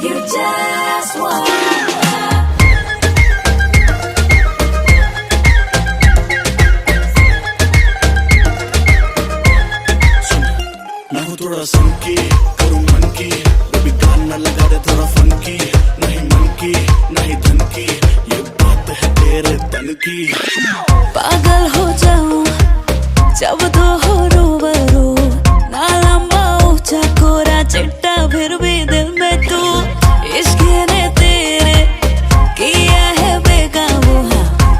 You just want. थोड़ा संकी करूँ मन की, बेबी गाना लगा दे थोड़ा फंकी, नहीं मन की नहीं धन की, ये बात है तेरे तन की। पागल हो जाऊं जब तो हो रूबरू, ना लंबा ऊंचा कोरा चिट्टा फिर भी दिल में तू। इश्क ने तेरे किया है बेकाबू,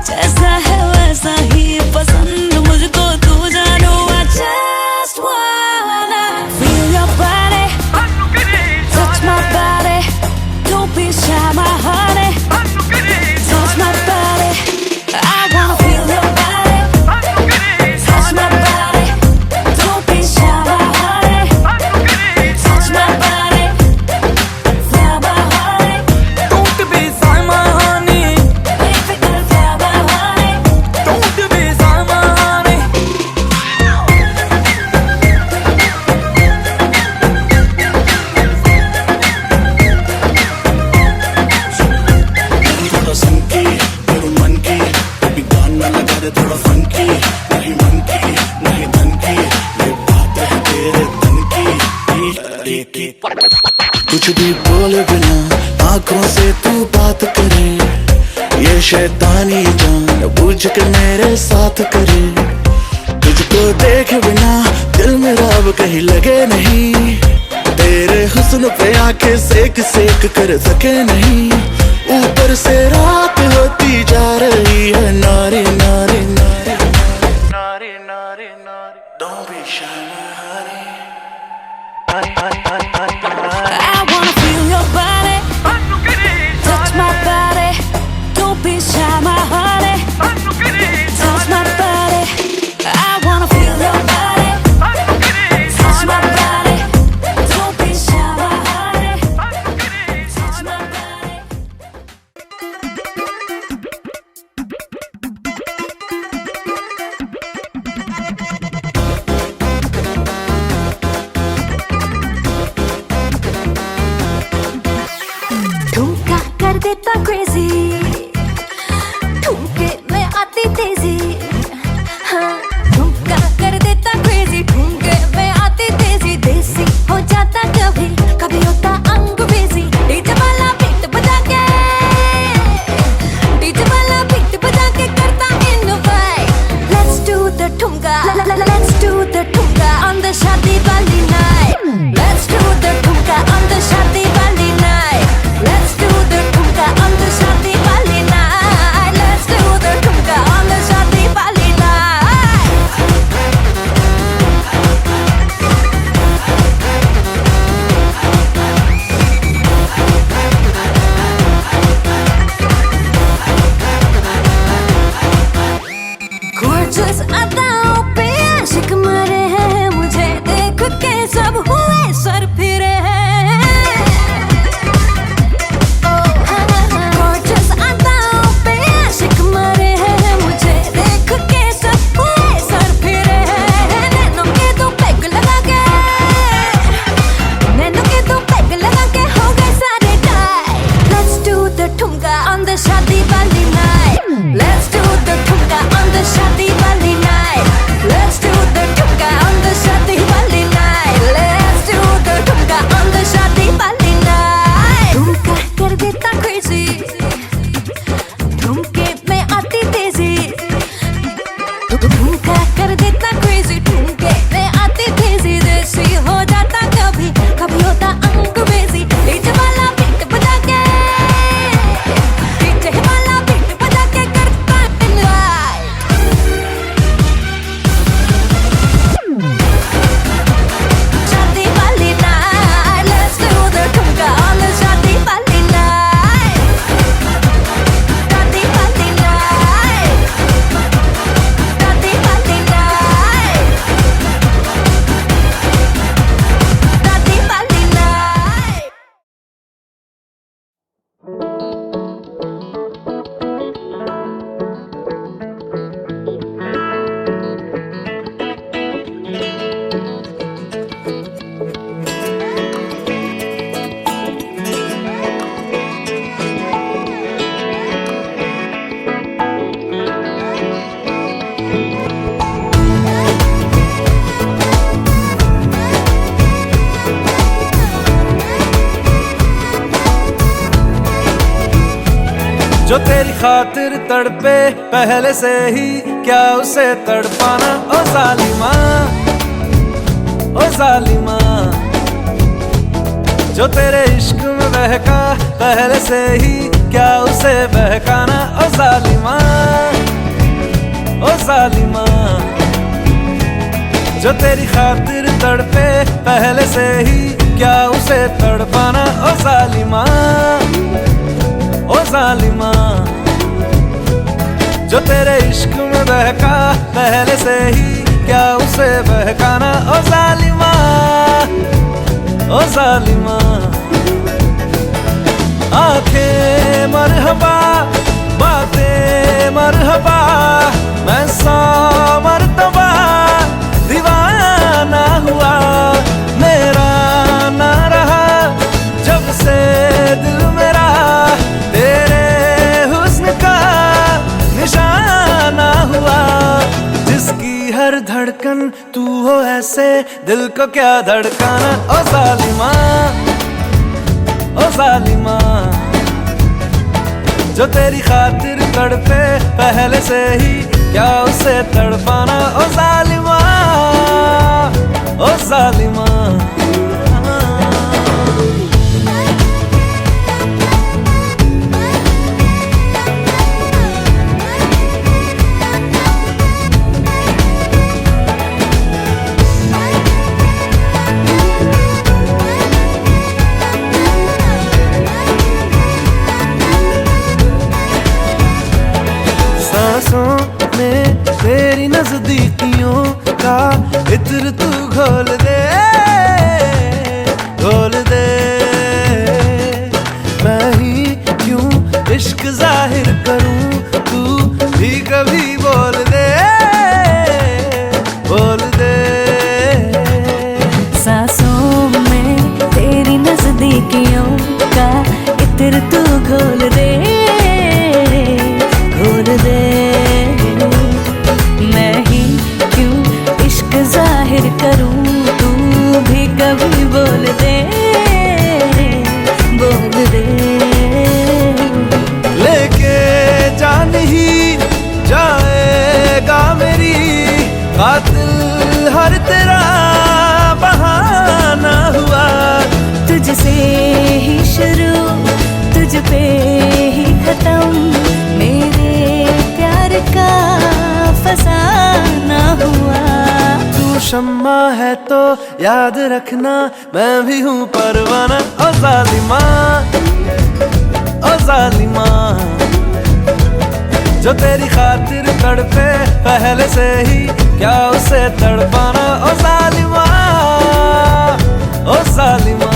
जैसा है वैसा ही पसंद मुझको तू जानो। I just wanna feel your body, touch my body, don't be shy my honey, touch my body, I wanna feel your body, touch my body, don't be shy my honey, touch my body, feel my honey, don't be shy my honey, baby girl feel my honey, don't be shy my honey. थोड़ा संकी करूँ मन की, baby गाना लगा दे थोड़ा funky, नहीं मन की नहीं धन की, ये बात है तेरे तन की। कुछ भी बोले बिना आंखों से तू बात करे, ये शैतानी जान बुझ के मेरे साथ करे। तुझको देखे बिना दिल मेरा अब कहीं लगे नहीं, तेरे हुस्न पे आके सेक सेक कर सके नहीं। ऊपर से रात होती जा रही है नारी नारी नारी नारी नारी नारी, don't be shy my honey, I wanna feel your body, touch my body, don't be shy my honey, touch my body, I wanna feel your body, touch my body, don't be shy my honey, touch my body. जो तेरी खातिर तड़पे पहले से ही क्या उसे तड़पाना। ओ जालिमा, ओ जालिमा, जो तेरे इश्क में बहका पहले से ही क्या उसे बहकाना। ओ जालिमा, ओ जालिमा, जो तेरी खातिर तड़पे पहले से ही क्या उसे तड़पाना। ओ जालिमा, ओ जालिमा, जो तेरे इश्क में बहका पहले से ही क्या उसे बहकाना। ओ जालिमा, ओ जालिमा, आंखें मरहबा बातें मरहबा, मैं 100 मरतबा दीवाना हुआ। मेरा ना रहा जब से दिल मेरा तेरे हुस्न का निशाना हुआ। जिसकी हर धड़कन तू हो ऐसे दिल को क्या धड़काना। ओ जालिमा, ओ जालिमा, जो तेरी खातिर तड़पे पहले से ही क्या उसे तड़पाना। ओ जालिमा, ओ जालिमा। सांसों में तेरी नजदीकियों का इत्र तू घोल दे, घोल दे। मैं ही क्यों इश्क जाहिर करूं, तू भी कभी बोल दे, बोल दे। सांसों में तेरी नजदीकियों का इत्र तू घोल दे, घोल दे। मैं ही क्यों इश्क जाहिर करूं, तू भी कभी बोल दे, बोल दे। लेके जान ही जाएगा मेरी कातिल हर तेरा बहाना हुआ। तुझसे ही शुरू तुझ पे ही खत्म, मेरे प्यार का फसाना हुआ। तू शम्मा है तो याद रखना मैं भी हूँ परवाना। ओ जालिमा, ओ जालिमा, जो तेरी खातिर तड़पे पहले से ही क्या उसे तड़पाना। ओ जालिमा, ओ जालिमा।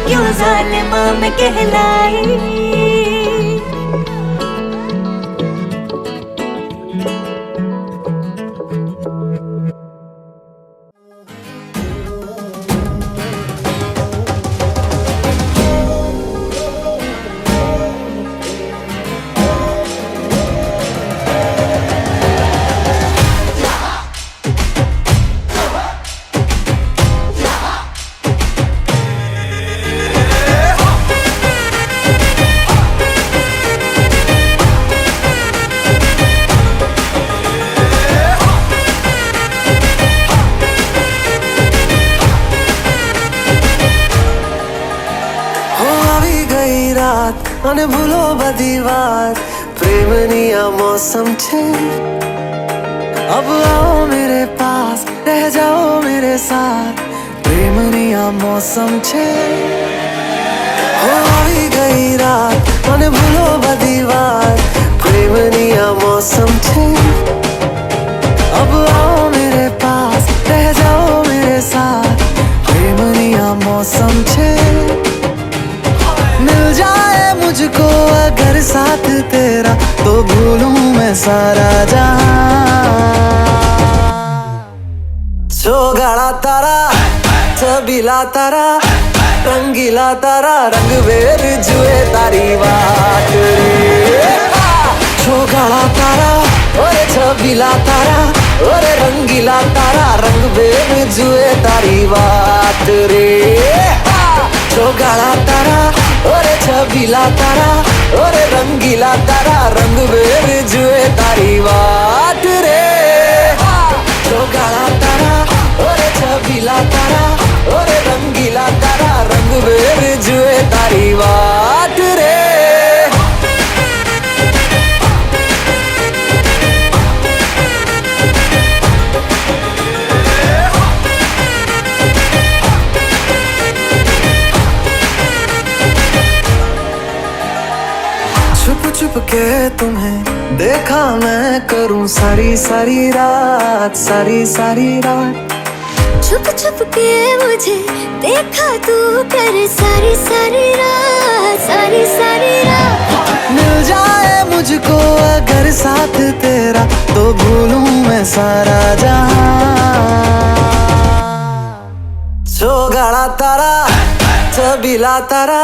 क्यों जालिमा मैं कहलाई। અને ભૂલો બધી વાત પ્રેમની આ મૌસમ છે अब आओ मेरे पास रह जाओ मेरे साथ प्रेमनी आ मौसम छे हो आई गई रात મને ભૂલો બધી વાત प्रेमनी आ मौसम छे अब आओ मेरे पास रह जाओ मेरे साथ प्रेमनी आ मौसम छे मिल जाए मुझको अगर साथ तेरा तो भूलूं मैं सारा जहां ચોગાળા તારા છબીલા તારા રંગીલા તારા રંગવેર જુએ તારી વાત રે ચોગાળા તારા ઓરે છબીલા તારા ઓરે રંગીલા તારા રંગવેર જુએ તારી વાત રે ચોગાળા તારા ઓરે છબીલા તારા ઓરે રંગીલા તારા રંગવેર જુએ તારી વાત રે ચોગાળા તારા ओरे छबीला तारा ओरे रंगीला तारा रंगवेर जुए तारी बात रे छुप छुप के तुम्हें देखा मैं करूं सारी सारी रात सारी सारी रात छुप छुप के मुझे देखा तू कर सारी सारी रात मिल जाए मुझको अगर साथ तेरा तो भूलूं मैं सारा जहां ચોગાળા તારા છબીલા તારા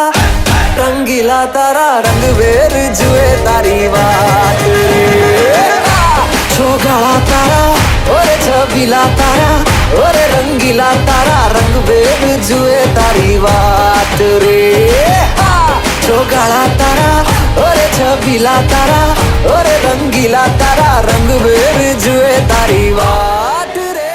રંગીલા તારા રંગવેર જુએ તારી વાત રે ચોગાળા તારા ઓરે છબીલા તારા ओरे रंगीला तारा रंगवेर जुए तारी बात रे ચોગાળા તારા ઓરે છબીલા તારા ઓરે રંગીલા તારા રંગવેર जुए तारी बात रे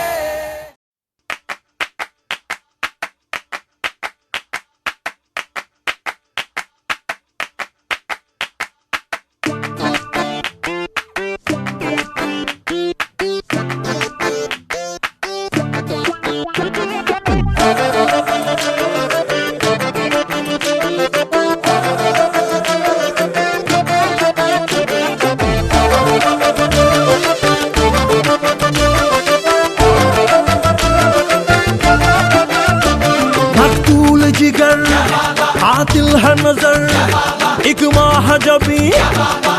आतिल है नजर एक माह जबी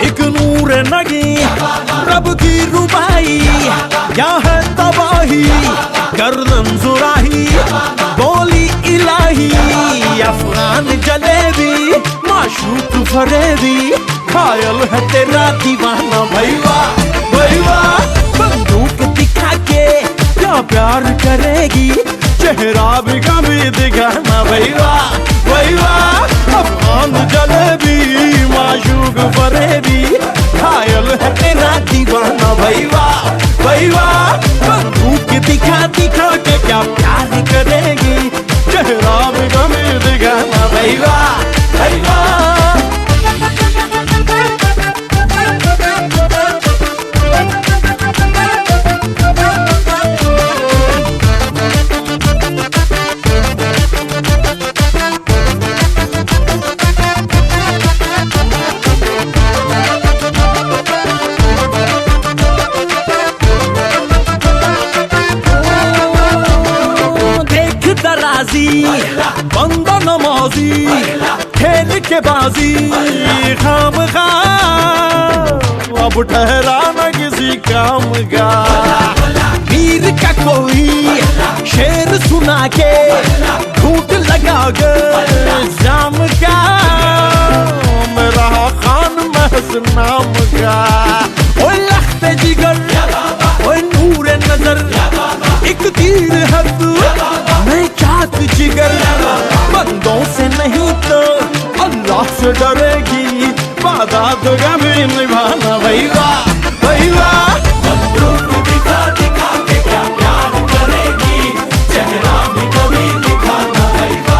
एक नूर नगी रब की रुबाई क्या है तबाही गर्दन जुराही बोली इलाही अफगान जलेबी माशूक फरेबी खायल है तेरा दीवाना भैया भैया बंदूक दिखा के क्या प्यार करेगी चेहरा भी कभी दिखाना भैया भैया अफगान जलेबी माशूक फरेबी खायल है तेरा दीवाना भैया भैया बंदूक दिखा दिखा के क्या प्यार करेगी चेहरा भी कभी दिखाना भैया भैया बंदा नमाजी खेल के बाजी खाम खा अब ठहरा न किसी काम का वीर का कोई शेर सुना के झूठ लगा कर जाम का मेरा खान महज नाम का ओ लख्त जिगर ओ नूर नजर एक तीर है तू मैं चाहत जिगर बंदों से नहीं तो अल्लाह से डरेगी वादा तो कभी निभाना भैया भैया बंदूक दिखा दिखा के क्या प्यार करेगी चेहरा भी कभी दिखाना भैया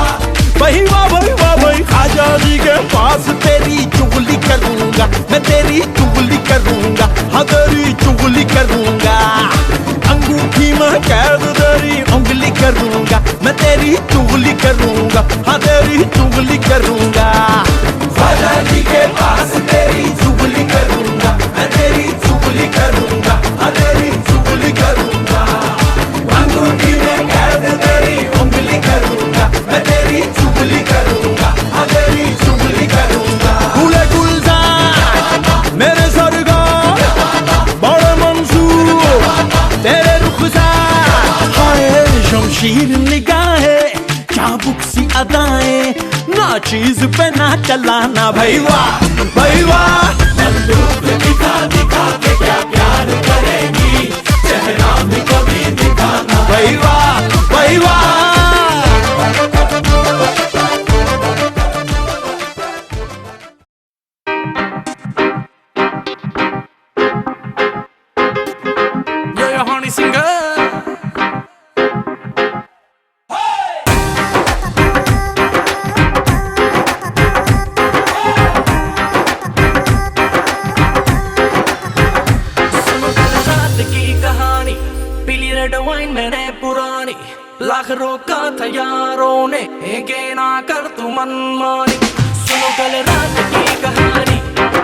भैया भैया भाई खाजा जी के पास तेरी तेरी चुगली करूंगा, हाँ तेरी चुगली करूंगा। राजा जी के पास तेरी चुगली करूंगा, मैं तेरी चुगली करूंगा, हाँ तेरी चुगली करूंगा। अंगूठी में कैद तेरी उंगली करूंगा, मैं तेरी चुगली करूंगा, हाँ तेरी चुगली करूंगा। गुले गुलजार मेरे सरगा बड़े मंसूर तेरे रुखसार, हाय शमशीर निगाहें चाबुक सी अदाएं, ना चीज पे ना चलाना भाई वाह भाई वाह। बंदूक दिखा दिखा के क्या प्यार करेगी, चेहरा भी कभी दिखाना भाई वाह भाई वाह। Yeah, honey singer. पीली रेड वाइन मैंने पुरानी, लाख रोका था यारों ने, के ना कर तू मनमानी। सुनो कल रात की कहानी,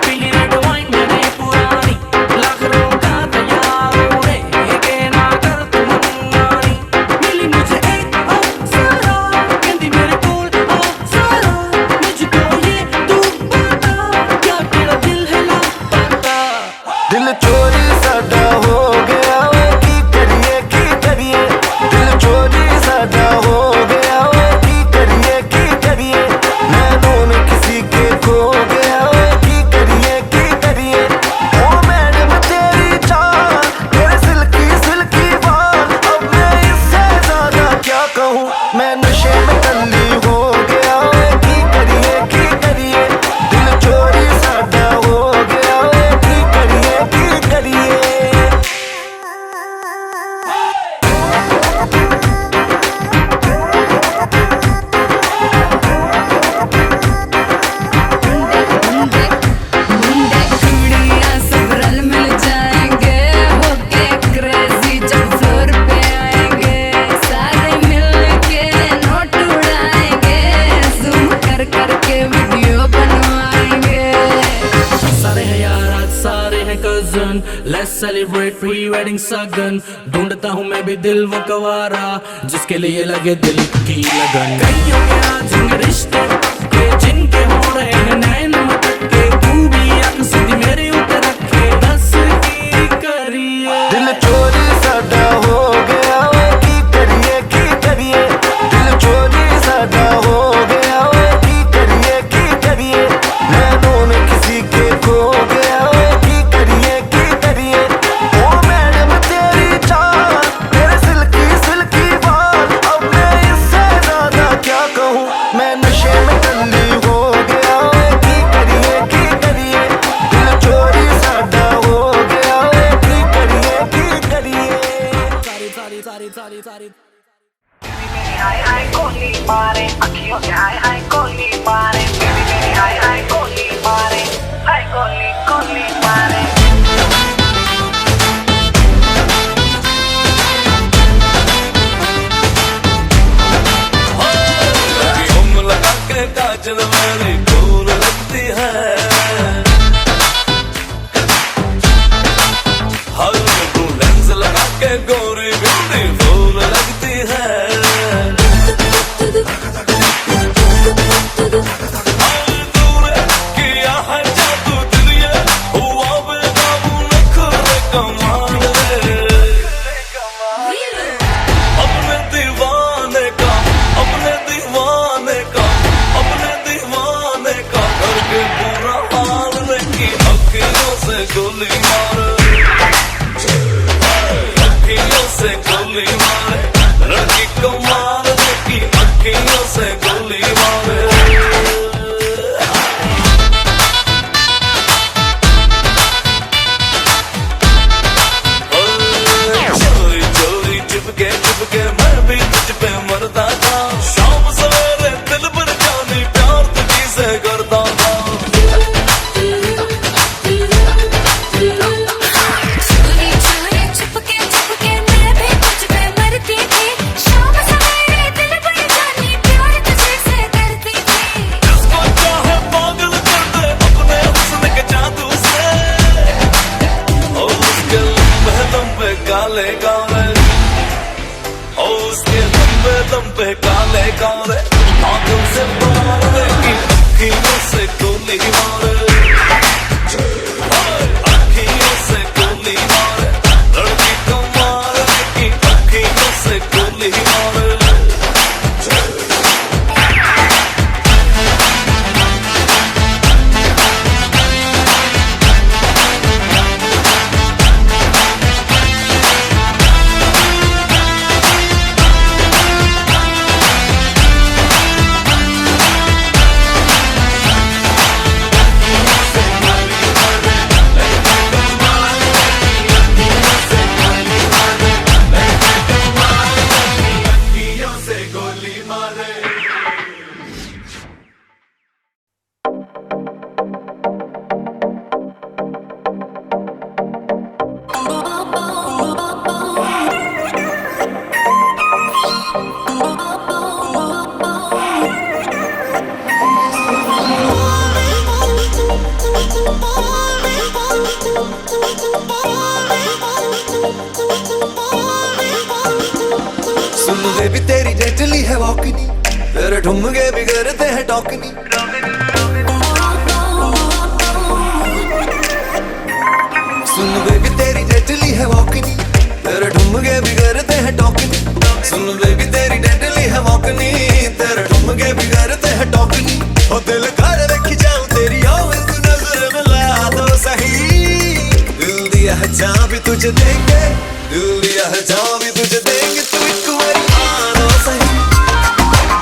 पीली रेड वाइन मैंने पुरानी, लाख रोका था यारों ने, के ना कर तू मनमानी। मिली मुझे एक अप्सरा, कहती मेरे कोल अप्सरा, मुझको ये तू बता, क्या तेरा दिल है लापता। दिल चोरी साडा हो गया, हो गया की करिए नैनों में किसी के खो गया, की करिए ओ मैडम तेरी चाल, तेरे सिल्की सिल्की बाल, अब मैं इससे ज्यादा क्या कहूँ, मैं नशे में टल्ली हो गया, की करिए दिल चोरी साडा हो गया, की करिए। Let's celebrate pre-wedding सगन, ढूंढता हूँ मैं भी दिल वो कवारा, जिसके लिए लगे दिल की लगन। कईयों के आज रिश्ते के जिनके हो रहे हैं नैन मटके, तू भी आंख सीधी मेरे ऊपर रखे, दस की करिए। दिल चोरी साडा हो गया, की करिए दिल चोरी साडा हो गया, की करिए नैनों में किसी के खो गया, की करिए ओ मैडम तेरी चाल, तेरे सिल्की सिल्की बाल, अब मैं इससे ज्यादा क्या कहूँ, मैं नशे में टल्ली हो गया, की करिए दिल चोरी साडा हो गया, की करिए। सारी हाय हाय कोली मारे, अखियों से हाय हाय कोली मारे, बेबी मेरी हाय हाय कोली मारे, हाय कोली मारे। घूम लगा के काजल मेरी गोर लगती है, हर तू लेंस लगा के गोरी ब्यूटीफुल लगती है। तूने किया है जादू दिल ये, हुआ बेबस लंबे काले काले आंखों से मारे की अखियों से गोली मारे अखियों से गोली मारे लड़की को मारे की अखियों से गोली मारे सुन वे भी तेरी डेडली है वॉकनी तेरे ठुमके भी करते हैं टॉकनी सुन वे भी तेरी डेडली है वॉकनी तेरे ठुमके भी करते हैं टॉकनी सुन वे भी तेरी डेडली है वॉकनी तेरे ठुमके भी करते हैं टॉकनी ओ दिल कर रखी जाऊं तेरी आवाज़ नजर मिला दो सही दिल दिया है जहां भी तुझे देंगे दिल दिया है जहां भी तुझे देंगे तू एक बारी आ दो सही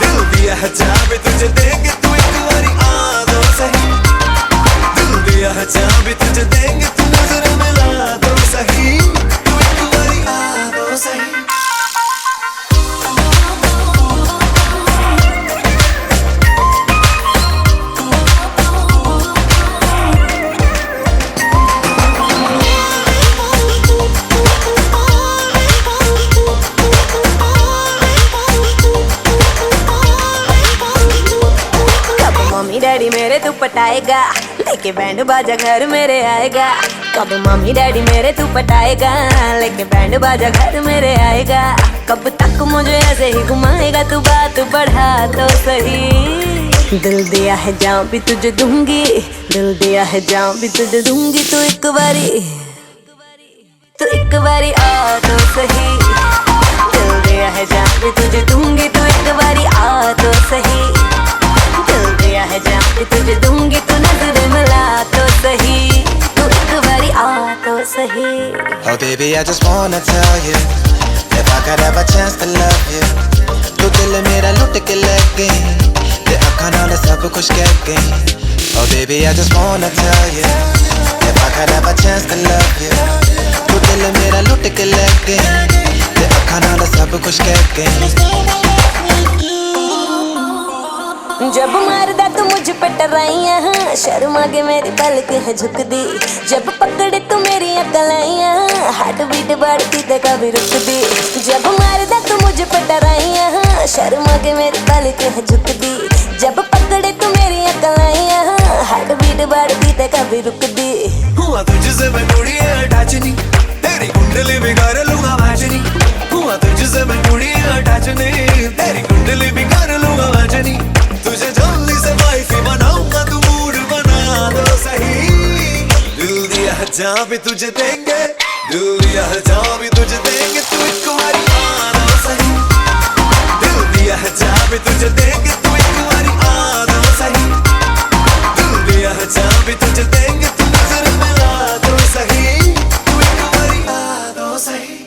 दिल दिया है जहां भी तुझे देंगे तू एक बारी आ दो सही दिल दिया है जहां भी तुझे देंगे तू नजर मिला दो सही तू एक बारी आ दो सही डैडी मेरे तू पटाएगा लेके बैंड बाजा घर मेरे आएगा कब मम्मी डैडी मेरे तू पटाएगा लेके बैंड बाजा घर मेरे आएगा कब तक मुझे ऐसे ही घुमाएगा तू बात बढ़ा तो सही दिल दिया है जान भी तुझे दूंगी दिल दिया है जान भी तुझे दूंगी तू एक बारी आ तो सही दिल दिया है जान भी तुझे दूंगी तू एक बारी आ तो सही दिल दिया है जान तुझे दूंगी तू नजर मिला तो सही तू एक बारी आ तो सही Oh baby I just wanna tell you if I could have a chance to love you तू दिल मेरा लुट के ले गई ते अखां नाल सब कुछ कह गई Oh baby I just wanna tell you if I could have a chance to love you तू दिल मेरा लुट के ले गई ते अखां नाल सब कुछ कह गई जब मारदा तू मुझ पे टराइयां शर्मा के मेरी पलक है झुक दी जब पकड़े तू मेरी अकलाइयां हार्ट बीट बढ़ती ते कभी रुक दी जब मारदा तू मुझ पे टराइयां शर्मा के मेरी पलक है झुक दी जब पकड़े तू मेरी अकलाइयां हार्ट बीट बढ़ती ते कभी रुक दी हुआ तुझसे मैं कुड़ी अटैचनी तेरी कुंडली बिगाड़ लूंगा वाजनी हुआ तुझसे मैं कुड़ी अटैचनी तेरी कुंडली बिगाड़ लूंगा वाजनी तुझे जल्दी से वाइफी बनाऊंगा तू मूड बना दो सही दिल दिया है जहां भी तुझे देंगे दिल दिया है जहां भी तुझे देंगे तू एक बारी आ दो सही दिल दिया है जहां भी तुझे देंगे तू एक बारी आ दो सही दिल दिया है जहां भी तुझे देंगे तू नजर मिला दो सही तू एक बारी आ दो सही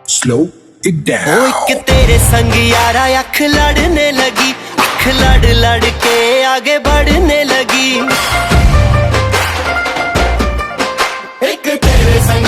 Slow it down. ओ एक तेरे संग यारा अख लड़ने लगी अख लड़ लड़ के आगे बढ़ने लगी एक तेरे संग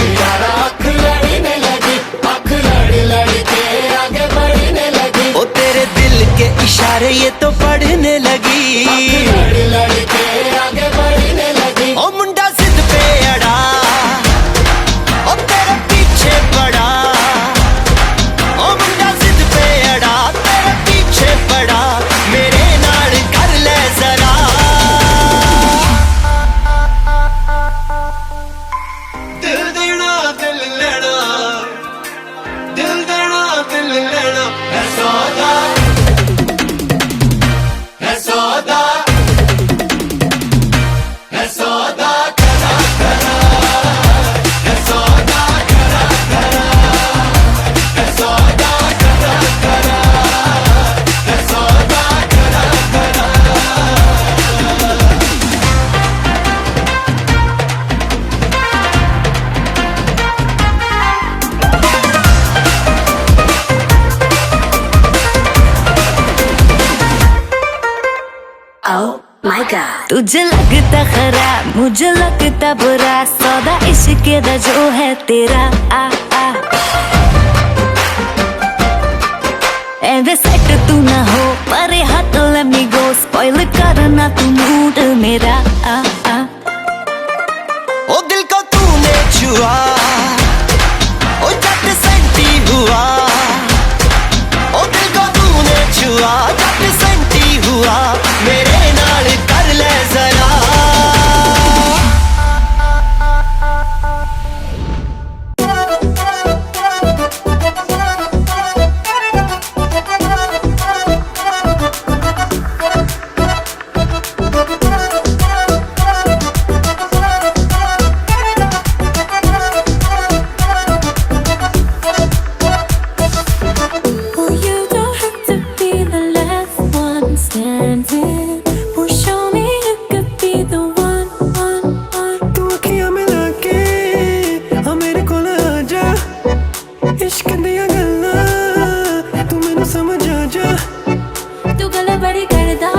सौदा है सौदा है सौदा करा करा है सौदा करा करा है सौदा करा करा है सौदा करा करा Oh my god. तुझे लगता खराब मुझे लगता बुरा सौदा इश्क दा जो है तेरा आ आ एवे सेट तू ना हो परे हाथ let me go spoil करना तू मूड मेरा आ आ ओ दिल को तूने छुआ ओ जट सेंटी हुआ ओ दिल को तूने छुआ जट सेंटी हुआ मेरे नाल कर ले जरा Oh, you don't have to be the last one standing. Oh, show me you could be the one, one, one. तू अखियां मिला के हाँ मेरे कोल आजा इश्क दिया गल्लां तू मैनू समझ आ जा तू गल बड़ी करदा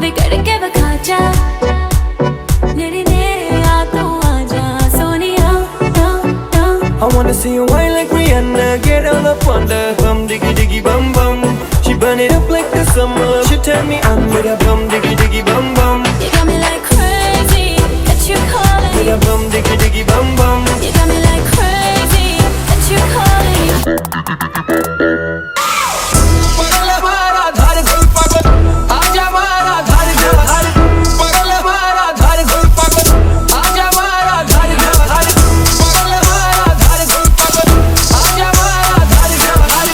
बिगड़ के विखा जा नेड़े नेड़े आ तू आ जा Sonia I wanna see you whine like Rihanna get all up on the bum diggy diggy bum bum she burn it up like the summer she turn me on with a bum diggy diggy bum bum You got me like crazy that you calling with a bum diggy diggy bum bum You got me like crazy that you calling पगल मारा धार गुल पागल आजा मारा धार धार पगल मारा धार गुल पागल आजा मारा धार धार पगल मारा धार गुल पागल आजा मारा धार धार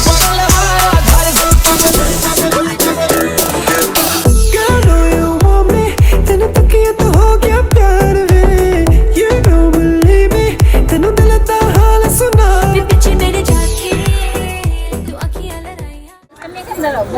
पगल मारा धार गुल पागल Girl, know you want me तैनू तकिया तो हो गया प्यार वे You don't believe me तैनू दिल दा हाल सुना पीछे मेरे जाके तू अखियां लड़ाइयां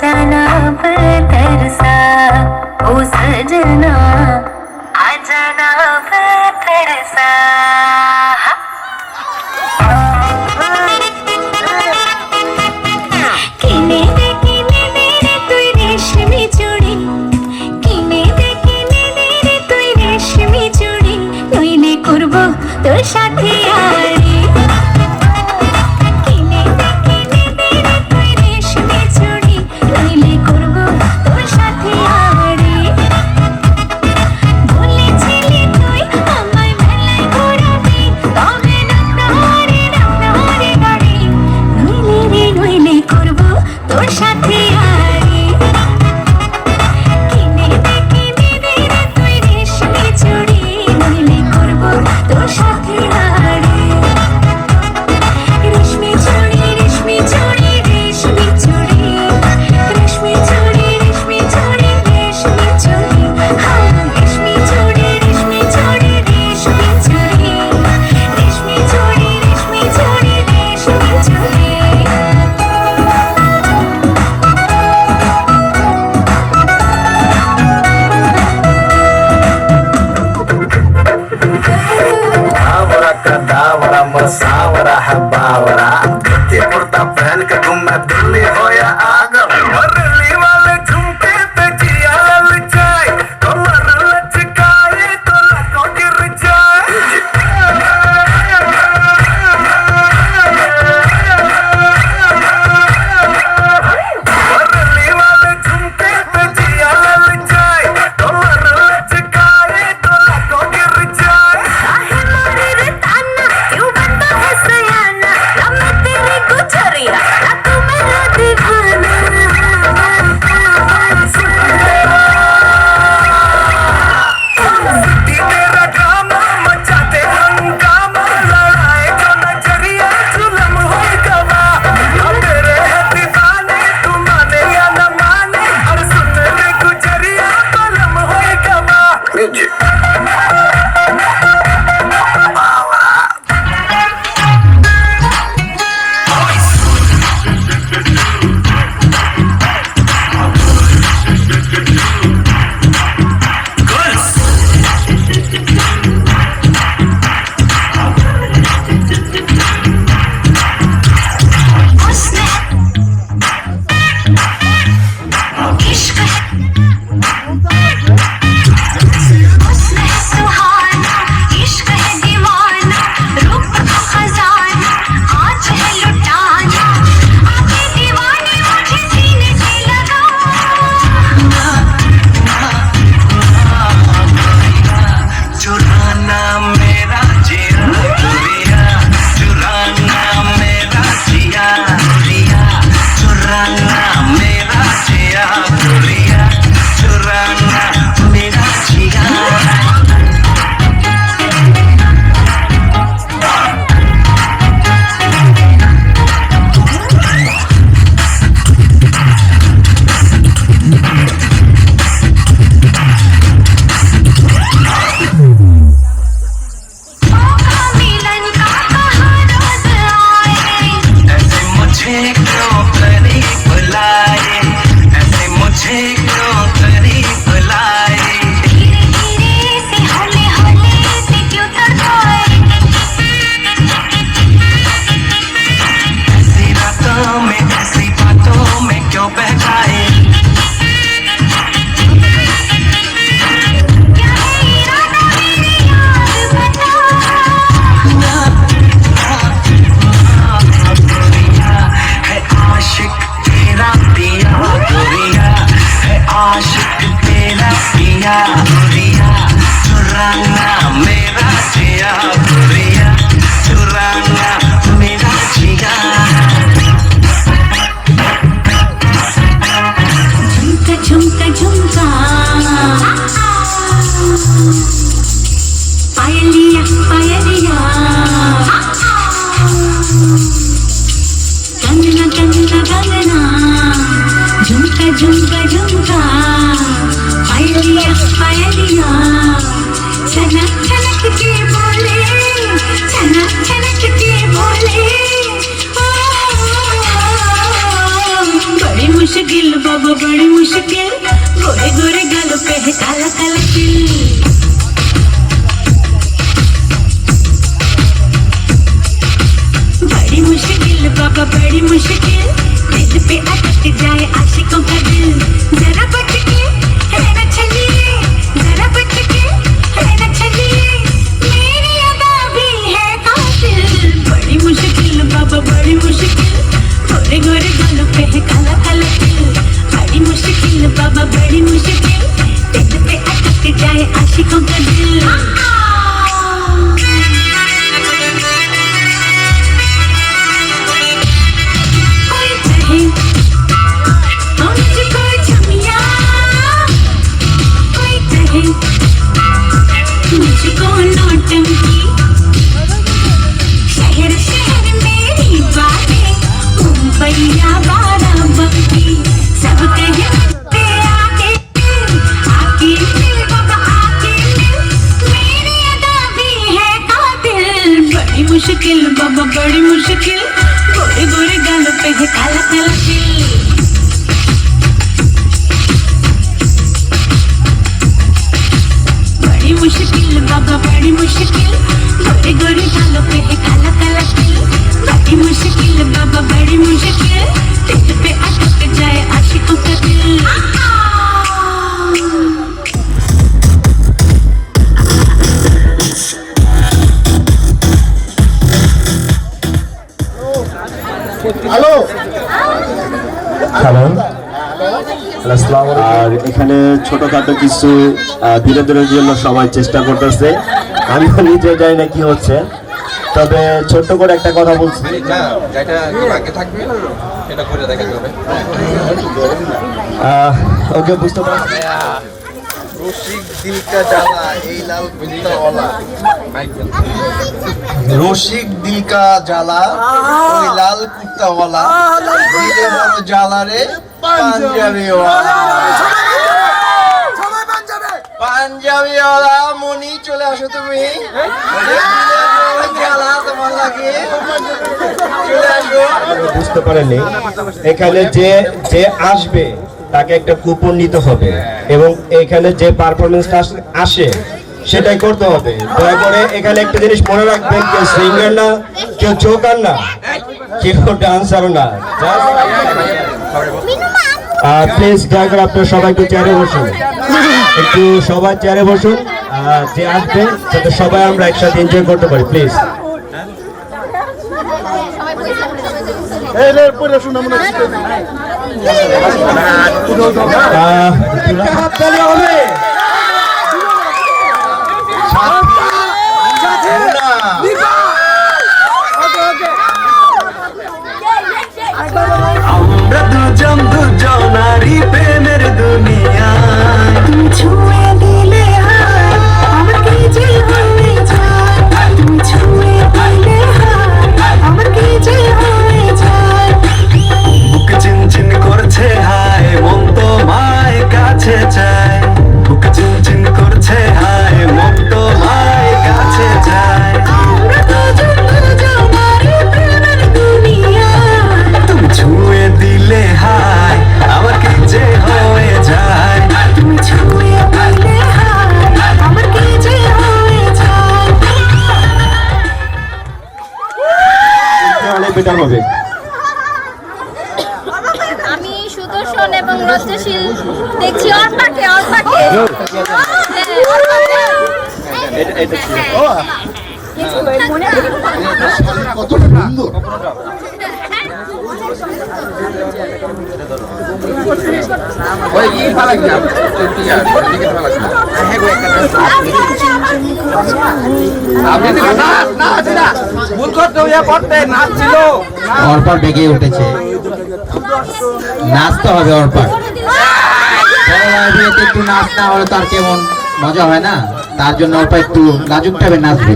जाना अब तरसा ओ सजना आ जाना अब तरसा किने दे रे तुई रेशमी चूड़ी किने दे रे तुई रेशमी चूड़ी नइले करबो তোর সাথে আড়ি কিনে দে রে তুই রেশমি চুড়ি নইলে করবো তোর সাথে আড়ি বলেছিলি তুই আমায় মেলায় ঘোরাবি তবে নামনারে গাড়ি নইলে করবো তোর সাথে আড়ি কিনে দে রে তুই রেশমি চুড়ি নইলে করবো তোর সাথে আড়ি রেশমি চুড়ি রেশমি চুড়ি রেশমি চুড়ি রেশমি চুড়ি রেশমি চুড়ি রেশমি চুড়ি হ্যাঁ রেশমি চুড়ি রেশমি চুড়ি রেশমি চুড়ি রেশমি চুড়ি রেশমি চুড়ি রেশমি চুড়ি आवरा कदावरा मसावरा है बावरा धोती कुर्ता पहन के तुम मैं दिल्ली हो या आगरा दिल्ली वाले झुमके पे जिया ललचाए कमर लचकाए तो लको गिर जाए दिल्ली वाले झुमके पे जिया ललचाए कमर लचकाए तो लको गिर जाए काहे मारे रे ताना क्यों बनता है सयाना ना मैं तेरी गुजरिया ना तू मेरा दीवाना तेरा ड्रामा मचाते हंगामा लड़ाए जो नजरिया जुलम हो गवा तेरे है दीवाने तू माने या न माने और सुन ले गुजरिया कलम हो गवा इश्क उसमें सुहाना इश्क है दीवाना रूप का खजाना आज है लुटाना आके दीवाने मुझे सीने से लगा चुराना मेरा जिया गुरिया चुराना मेरा जिया गुरिया चुराना मेरा जिया गुरिया चुराना मेरा जिया मौका मिलन का कहाँ रोज आए ऐसे मुझे क्यों करीब लाए ऐसे मुझे क्यों करीब लाए धीरे धीरे से हौले हौले से क्यों तड़पाए ऐसी रातों में ऐसी बातों में क्यों बहकाए क्या है इरादा मेरे यार बता गुरिया है आशिक तेरा पिया गुरिया है आशिक तेरा पिया गुरिया चुराना मेरा जिया गुरिया चुराना मेरा जिया झुमका झुमका पायलिया पायलिया कंगना कंगना कंगना झुमका झुमका झुमका मुश्किल बाबा बड़ी मुश्किल गोरे गोरे गालों पे है काला काला तिल बड़ी मुश्किल बाबा बड़ी मुश्किल दिल पे अटक जाए आशिकों का दिल जरा बच के रहना चलिए जरा बच के रहना चलिए मेरी अदा भी है कातिल बड़ी मुश्किल बाबा बड़ी मुश्किल गोरे गोरे गालों पे है काला काला तिल बड़ी मुश्किल बाबा बड़ी मुश्किल दिल पे अटक जाए आशिकों का दिल मुझको नौटंकी शहर शहर मेरी बातें मुंबईया बाराबंकी सब कहे आके आके मिल बाबा आके मिल मेरी अदा भी है कातिल बड़ी मुश्किल बाबा बड़ी मुश्किल गोरे गोरे गालों पे है काला काला तिल बड़ी मुश्किल बाबा बड़ी मुश्किल गोरे गोरे गालों पे है काला काला तिल बड़ी मुश्किल बाबा बड़ी मुश्किल दिल पे अटक जाए आशिकों का दिल হ্যালো আর এখানে ছোটখাটো কিছু বিনোদনের জন্য সবাই চেষ্টা করতেছে আমি নিজে জানি না কি হচ্ছে তবে ছোট্ট করে একটা কথা বলছি ওকে বুঝতে পারছি রসিক দিলকা জ্বালা এই লাল কুত্তাওয়ালা রসিক দিলকা জ্বালা ওই লাল কুত্তাওয়ালা দিলে বড় জ্বালা রে পাঞ্জাবিওয়ালা পাঞ্জাবিওয়ালা মনি চলে আসো তুমি জ্বালা তোমার লাগে চলে আসো বুঝতে পারেননি এখানে যে যে আসবে তাকে একটা কুপন নিতে হবে এবং এখানে যে পারফরমেন্সটা আসে সেটাই করতে হবে দয়া করে এখানে একটা জিনিস মনে রাখবেন কেউ সিঙ্গার না কেউ জোকার না কেউ ডান্সার না প্লিজ দয়া করে আপনারা সবাই একটু চেয়ারে বসুন একটু সবাই চেয়ারে বসুন যে আসবে যাতে সবাই আমরা একসাথে এনজয় করতে পারি প্লিজ আমরা দুজন দুজনারই প্রেমের দুনিয়া তুমি ছুঁয়ে দিলে আমার কি যে হয়ে যায় তুমি ছুঁয়ে দিলে আমার কি যে হয়ে যায় বুক চিনচিন করছে হায় মন তো মায় কাছে চায় বুক চিনচিন করছে হায় মন তো মায় কাছে চায় আমরা দুজন দুজনারই প্রেমের দুনিয়া তুমি ছুঁয়ে দিলে হায় আমার কি যে হয়ে যায় তুমি ছুঁয়ে দিলে আমার কি যে হয়ে যায় অনেক বেটার হবে আমি সুদর্শন এবং লজ্জাশীল দেখছি অর্পাকে কত সুন্দর অর্পণ বেগে উঠেছে নাচতে হবে অর্পণ একটু নাচ না হলে তার কেমন মজা হয় না তার জন্য অর্পণ একটু লাজুক ভাবে নাচবে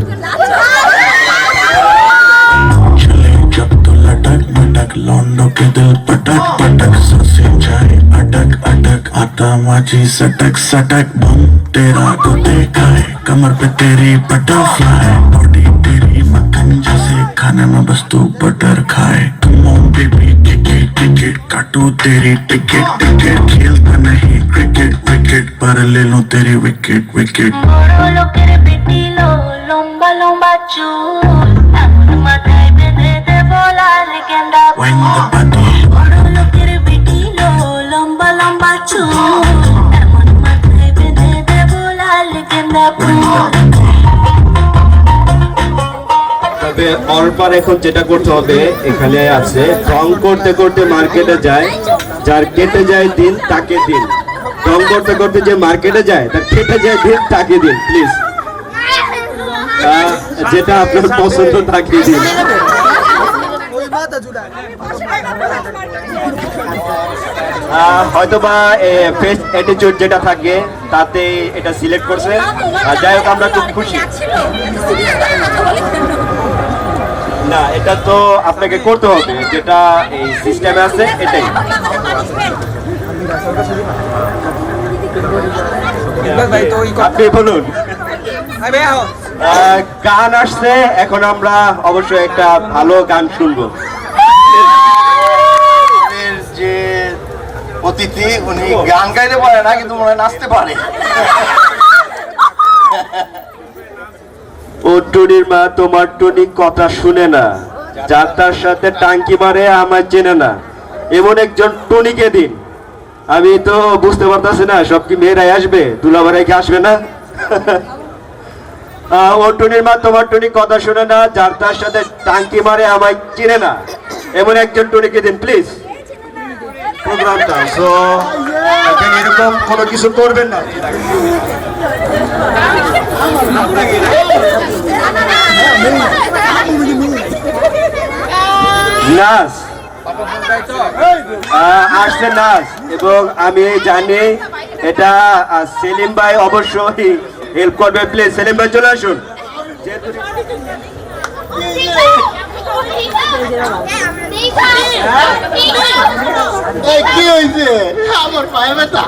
लौंडों के दिल पटक पटक सांसें जाए अटक अटक आता माची सटक सटक बम तेरा को देखा है कमर पे तेरी बटरफ्लाई बॉडी तेरी मक्खन जैसे खाने में बस तू बटर खाए कम ऑन बेबी किके किके टिकट काटो तेरी टिकट टिकट खेलता नहीं क्रिकेट विकेट पर ले लो तेरी विकेट विकेट বড় লোকের বেটি লো লম্বা লম্বা চুল এমন মাথায় বেঁধে দেব লাল গেন্দা Wind the body বড় লোকের বেটি লো লম্বা লম্বা চুল এমন মাথায় বেঁধে দেব লাল গেন্দা ফুল তবে অল্পার এখন যেটা করতে হবে এখানে আছে রং করতে করতে মার্কেটে যায় যার কেটে যায় দিন তাকে দিন রং করতে করতে যে মার্কেটে যায় তার কেটে যায় দিন তাকে দিন প্লিজ যেটা আপনার পছন্দ তাকে দিন হয়তোবা ফেস অ্যাটিটিউড যেটা থাকে তাতে এটা সিলেক্ট করছে যাই হোক আমরা খুব খুশি না এটা তো আপনাকে করতে হবে যেটা এই সিস্টেমে আছে এটাই আপনি বলুন গান আসছে এখন আমরা অবশ্যই একটা ভালো গান শুনবো যে অতিথি উনি গান গাইতে পারে না কিন্তু মনে হয় নাচতে পারে ও টুনির মা তোমার টুনি কথা শুনে না যার তার সাথে টাঙ্কি মারে আমার চেনে না এমন একজন টুনিকে দিন আমি তো বুঝতে পারতেছি না সব কি মেয়েরাই আসবে দুলাভাই কি আসবে না ও টুনির মা তোমার টুনি কথা শুনে না যার তার সাথে টাঙ্কি মারে আমায় চিনে না এমন একজন টুনিকে দিন প্লিজ প্রোগ্রামটা সো এরকম কোনো কিছু করবেন না নাচ আসছে নাচ এবং আমি জানি এটা সেলিম ভাই অবশ্যই হেল্প করবে প্লিজ সেলিম ভাই চলে আসুন কি হয়েছে আমার পায়ে ব্যথা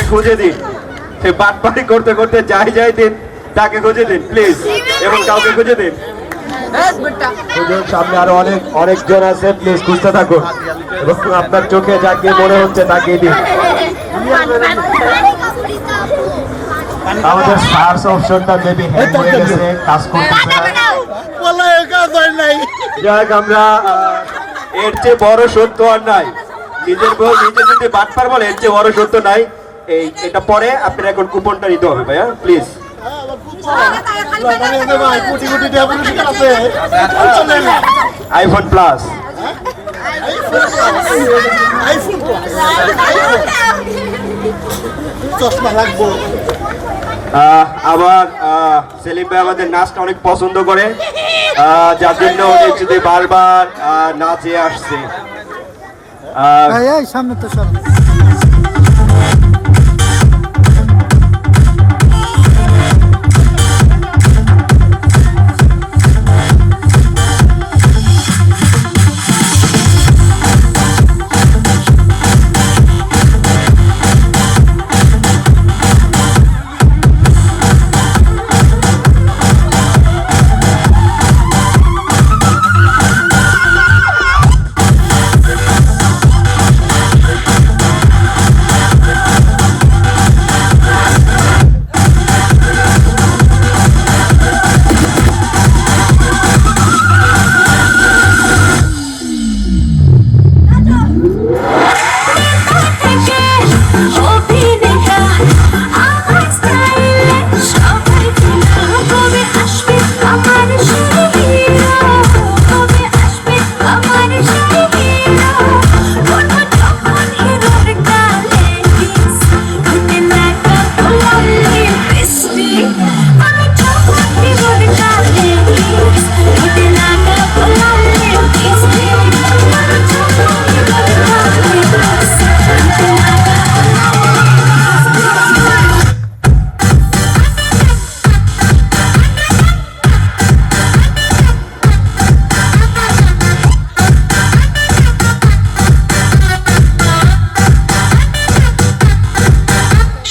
খুঁজে দিন সে বাটপাড়ি করতে করতে যাই দিন তাকে খুঁজে দিন প্লিজ এবং কাউকে খুঁজে দিন সামনে আরো অনেকজন আছে প্লিজ খুঁজতে থাকুন এবং আপনার চোখে যাকে মনে হচ্ছে তাকে দিন আমাদের সার্চ অপশনটা মেবি হ্যাং হয়ে গেছে কাজ করতেছে না যাক আমরা এর চেয়ে বড় সত্য আর নাই নিজের বউ নিজে যদি বাটপার বলে এর চেয়ে বড় সত্য নাই এটা পরে আপনার এখন কুপনটা নিতে হবে ভাইয়া প্লিজ আইফোন প্লাস আবার সেলিম ভাই আমাদের নাচটা অনেক পছন্দ করে যার জন্য যদি বারবার নাচে আসছে সামনে তো সামনে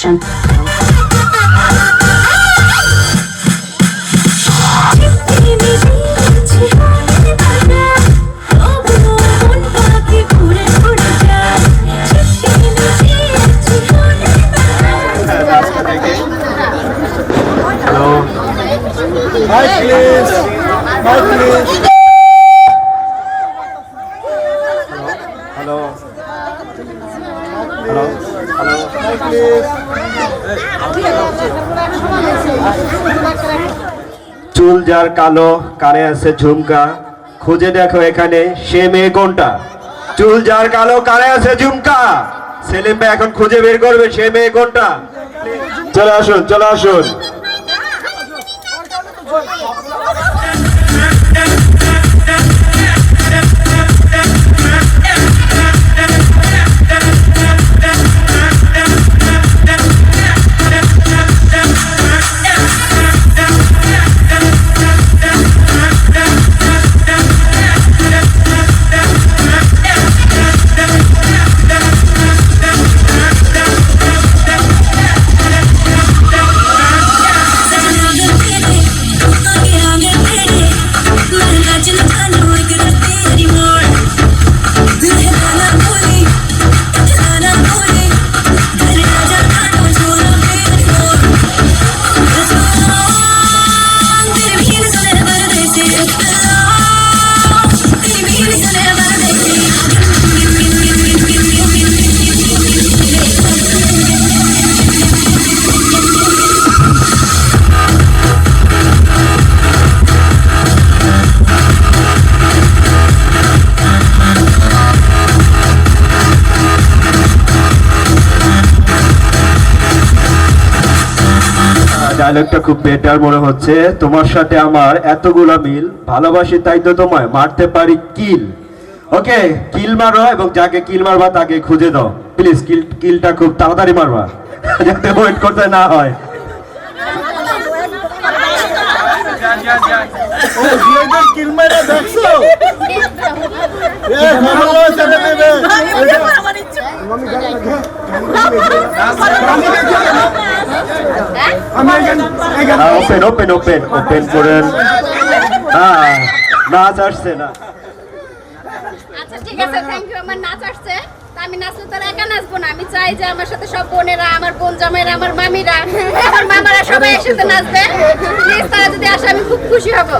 production. চুল যার কালো কানে আছে ঝুমকা, খুঁজে দেখো এখানে সে মেয়ে কোনটা। চুল যার কালো কানে আছে ঝুমকা, সেলিম ভাই এখন খুঁজে বের করবে সে মেয়ে কোনটা। চলে আসুন, চলে আসুন। ডায়লগটা খুব বেটার মনে হচ্ছে। তোমার সাথে আমার এতগুলা মিল, ভালোবাসি তাই তো তোমায় মারতে পারি কিল। ওকে, কিল মারো এবং যাকে কিল মারবা তাকে খুঁজে দাও প্লিজ। কিলটা খুব তাড়াতাড়ি মারবা যাতে ওয়েট করতে না হয়। ওপেন ওপেন ওপেন ওপেন করেন। নাচ আসছে না। আচ্ছা ঠিক আছে, থ্যাংক ইউ। আমার নাচ আসছে, আমি নাচলে তো একা নাচবো না। আমি চাই যে আমার সাথে সব বোনেরা, আমার বোন জামাইরা, আমার মামিরা, আমার মামারা সবাই একসাথে নাচবে। প্লিজ তারা যদি আসে আমি খুব খুশি হব।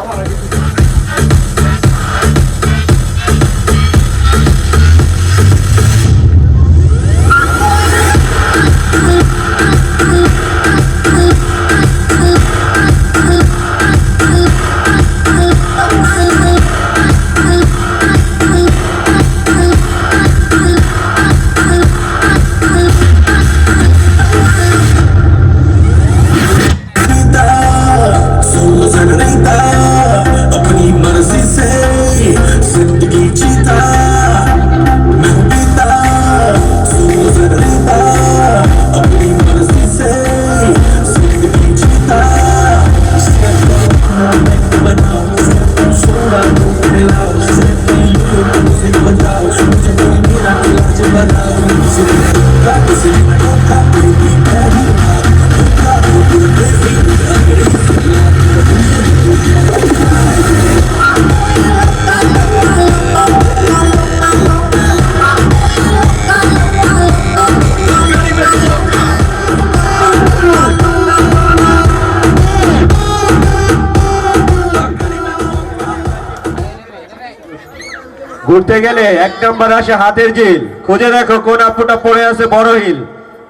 ঘুরতে গেলে এক নম্বর আসে হাতের জিল। খুঁজে দেখো কোন আপুটা পড়ে আছে বড় হিল।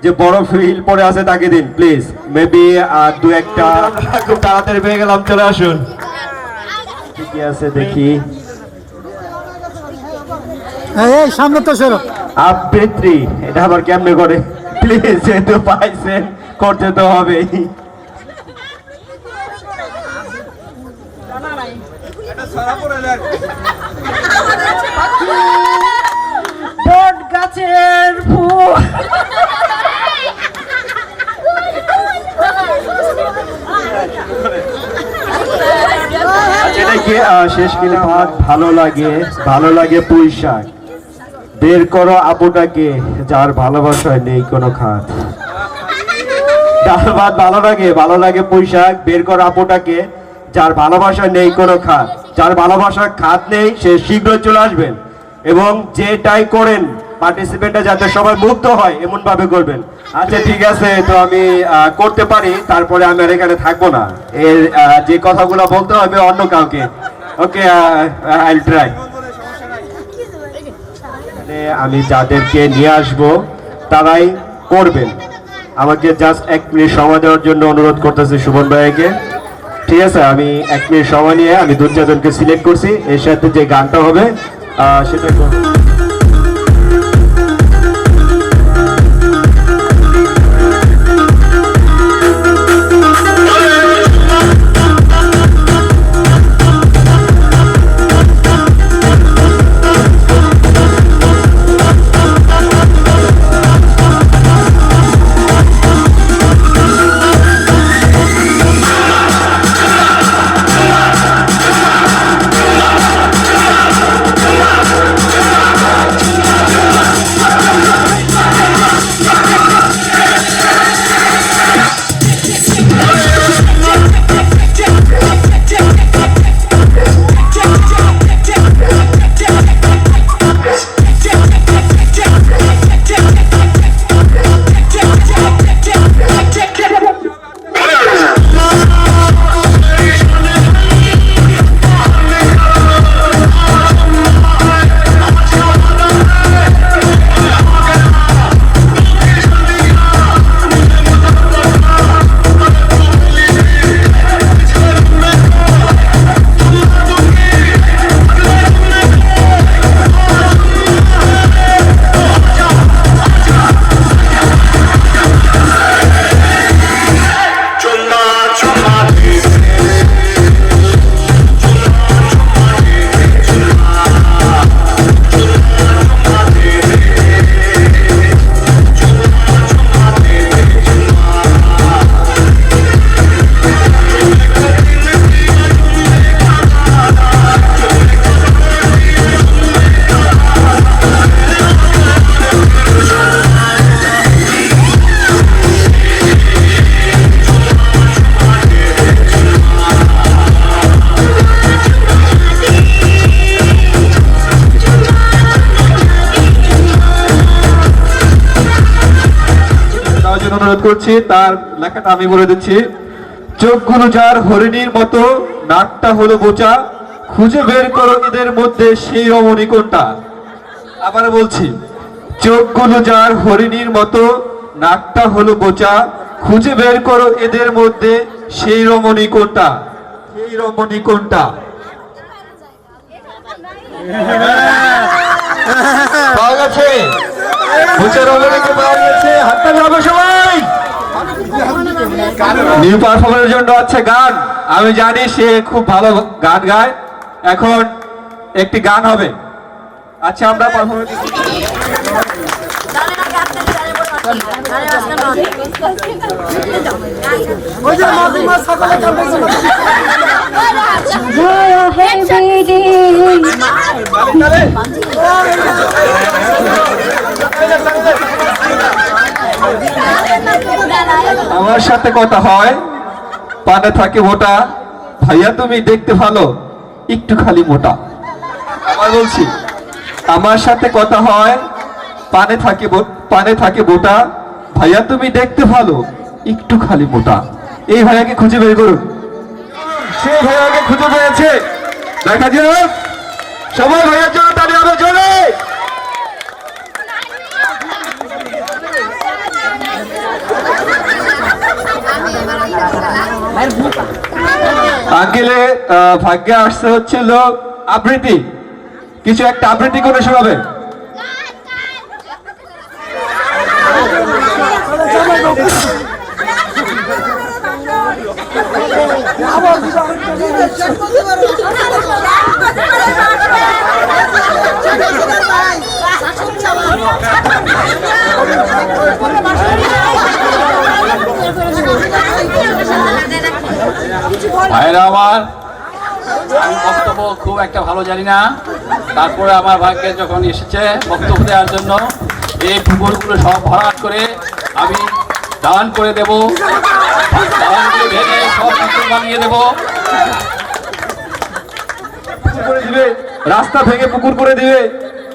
যে বড় হিল পড়ে আছে তাকে দিন প্লিজ। মেবি আর দু একটা খুব তাড়াতাড়ি পেয়ে গেলাম। চলে আসুন, ঠিকই আছে দেখি। সামনে তো সরো আবৃত্তি এটা আবার কেমনে করে প্লিজ, যেহেতু পাইছেন করতে তো হবেই। বট গাছের ফুল শেষ কিনে ভাত ভালো লাগে পুঁই শাক। বের করো আপুটাকে যার ভালোবাসায় নেই কোনো খাত। ডাল ভাত ভালো লাগে পোশাক বের কর আপুটাকে, যার ভালোবাসা নেই কোনো খাত, যার ভালোবাসার খাত নেই সে শীঘ্রই চলে আসবেন, এবং যেটাই করেন পার্টিসিপেন্টটা যাতে সবাই মুগ্ধ হয় এমন ভাবে করবেন। আচ্ছা ঠিক আছে, তো আমি করতে পারি, তারপরে আমি আর এখানে থাকবো না, এর যে কথাগুলো বলতে হবে অন্য কাউকে। ওকে, আই উইল ট্রাই। আমি যাদেরকে নিয়ে আসবো তারাই করবেন। আমাকে জাস্ট 1 মিনিট সময় দেওয়ার জন্য অনুরোধ করতেছি সুমন ভাইকে। ঠিক আছে, আমি 1 মিনিট সময় নিয়ে আমি 2-4 জনকে সিলেক্ট করছি, এর সাথে যে গানটা হবে সেটা অনুরোধ করছি, তার লেখাটা আমি বলে দিচ্ছি। চোখগুলো যার হরিণীর মতো, নাকটা হলো বোচা, খুঁজে বের করো এদের মধ্যে সেই রমণী কোনটা। আবার বলছি, চোখগুলো যার হরিণীর মতো, নাকটা হলো বোচা, খুঁজে বের করো এদের মধ্যে সেই রমণী কোনটা। সেই রমণী কোনটা? পাওয়া গেছে, বোচা রমণীকে পাওয়া গেছে, হাতটা লাগাবো সবাই। নিউ পারফর্মারের জন্য আছে গান, আমি জানি সে খুব ভালো গান গায়, এখন একটি গান হবে। আচ্ছা, আমরা পারফরমেন্স আমার সাথে কথা হয়, পানে থাকে মোটা, ভাইয়া তুমি দেখতে ভালো, একটু খালি মোটা। আবার বলছি, আমার সাথে কথা হয়, পানে থাকে মোটা, ভাইয়া তুমি দেখতে ভালো, একটু খালি মোটা। এই ভাইয়াকে খুঁজে বের করুন। সেই ভাইয়াকে খুঁজে পেয়েছে, দেখা যাক। সবাই ভাইয়ার জন্য তালি হবে জোরে। আঙ্কেলে ভাগ্যে আসছে হচ্ছিল আবৃত্তি, কিছু একটা আবৃত্তি করে শোনাবে। ভাইরা আমার, আমি বক্তব্য খুব একটা ভালো জানি না, তারপরে আমার ভাগ্যে যখন এসেছে বক্তব্য দেওয়ার জন্য এই ভূগোলগুলো সব ভরাট করে আমি দান করে দেব, দানগুলো ভেঙে সব কিছু বানিয়ে দেব। করে দিবে, রাস্তা ভেঙে পুকুর করে দিবে,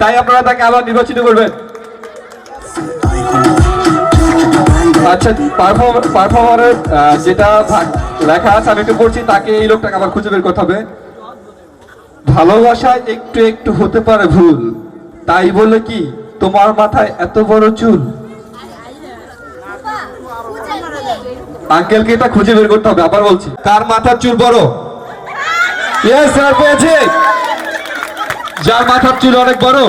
তাই আপনারা তাকে আবার নির্বাচিত করবেন। আচ্ছা, পারফর্মারের যেটা লেখা আছে আমি একটু পড়ছি, তাকে এই লোকটাকে আবার খুঁজে বের করতে হবে। ভালোবাসায় একটু একটু হতে পারে ভুল, তাই বলে কি তোমার মাথায় এত বড় চুল? আঙ্কেলকে এটা খুঁজে বের করতে হবে। আবার বলছি, কার মাথার চুল বড়? ইয়েস স্যার, পেয়েছে। যার মাথার চুল অনেক বড়।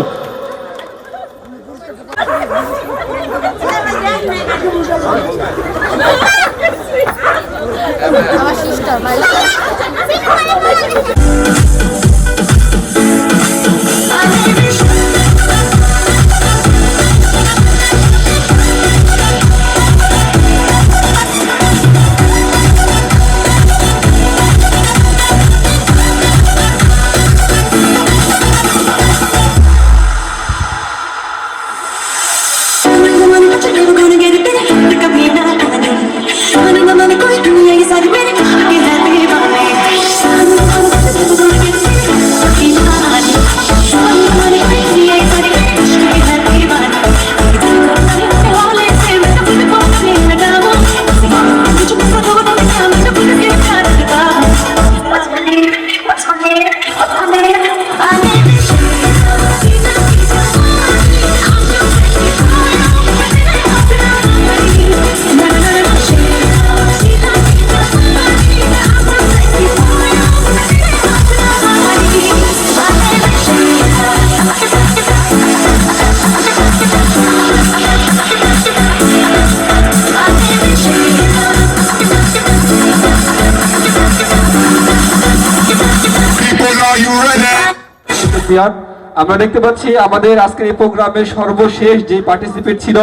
আমরা দেখতে পাচ্ছি আমাদের আজকের এই প্রোগ্রামের সর্বশেষ যে পার্টিসিপেট ছিল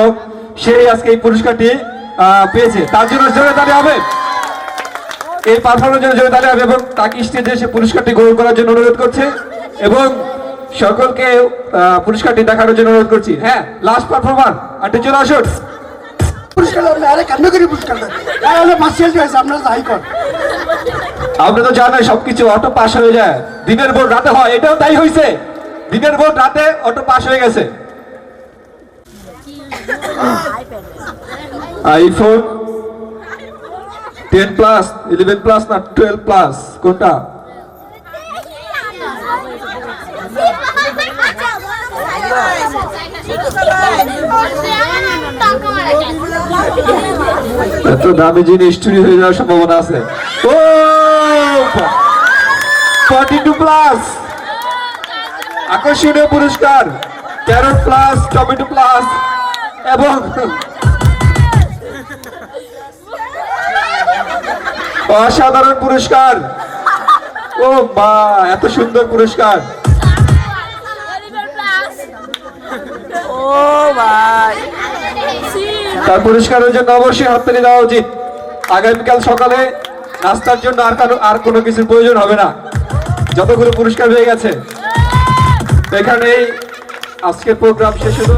সেই আজকে এই পুরস্কারটি পেয়েছে। তার জন্য জোরে তালি হবে, এই পারফরম্যান্সের জন্য জোরে তালি হবে, এবং তাকে স্টেজে এসে পুরস্কারটি গ্রহণ করার জন্য অনুরোধ করছে এবং সকলকে পুরস্কারটি দেখানোর জন্য অনুরোধ করছি। হ্যাঁ, লাস্ট পারফরমার আন্টি চলে আসুন। আপনি তো জানেন সবকিছু অটো পাস হয়ে যায়, দিনের ভোট রাতে হয়, এটাও তাই হয়েছে। দিনের ভোট রাতে অটো পাস হয়ে গেছে। আইফোন 10 প্লাস, 11 প্লাস না 12 প্লাস, কোনটা? এত দামি জিনিস চুরি হয়ে যাওয়ার সম্ভাবনা আছে। ও 42 প্লাস, আকর্ষণীয় পুরস্কার, ক্যারট প্লাস, টমেটো প্লাস এবং অসাধারণ পুরস্কার। ও মা, এত সুন্দর পুরস্কার। তার পুরস্কারের জন্য অবশ্যই হাততালি দেওয়া উচিত। আগামীকাল সকালে নাস্তার জন্য আর কোনো কিছুর প্রয়োজন হবে না, যতগুলো পুরস্কার হয়ে গেছে। এখানেই আজকের প্রোগ্রাম শেষ হলো।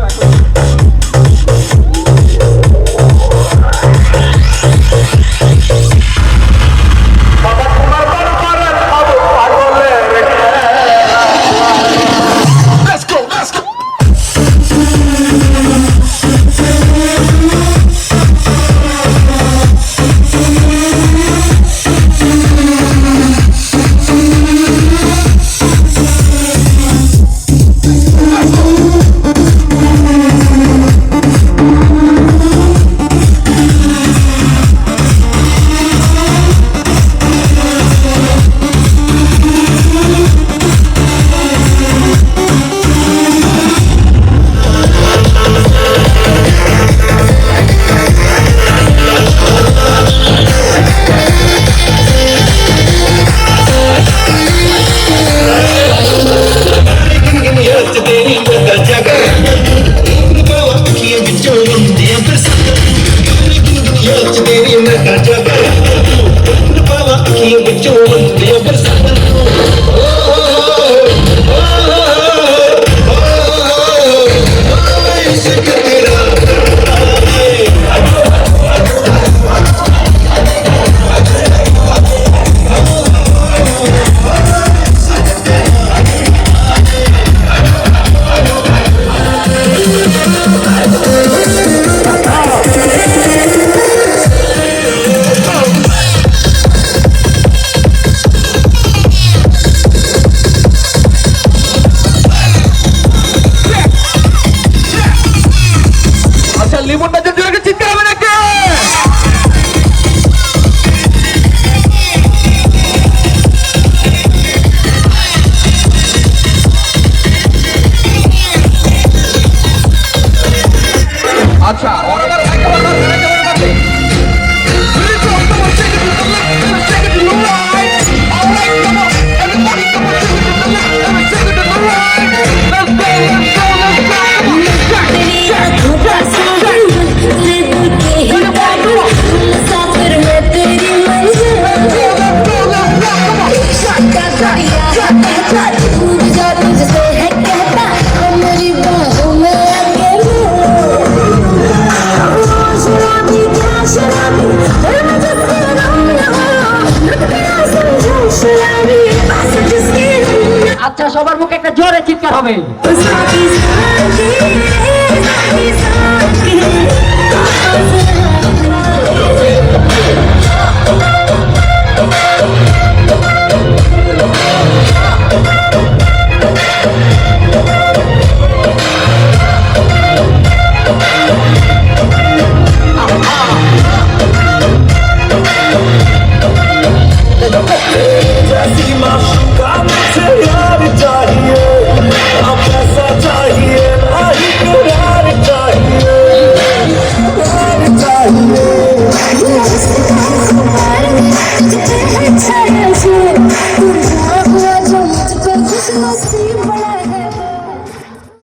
সবার মুখে একটা জোরে চিৎকার হবে। मुझको खुश नसीब बड़ा है।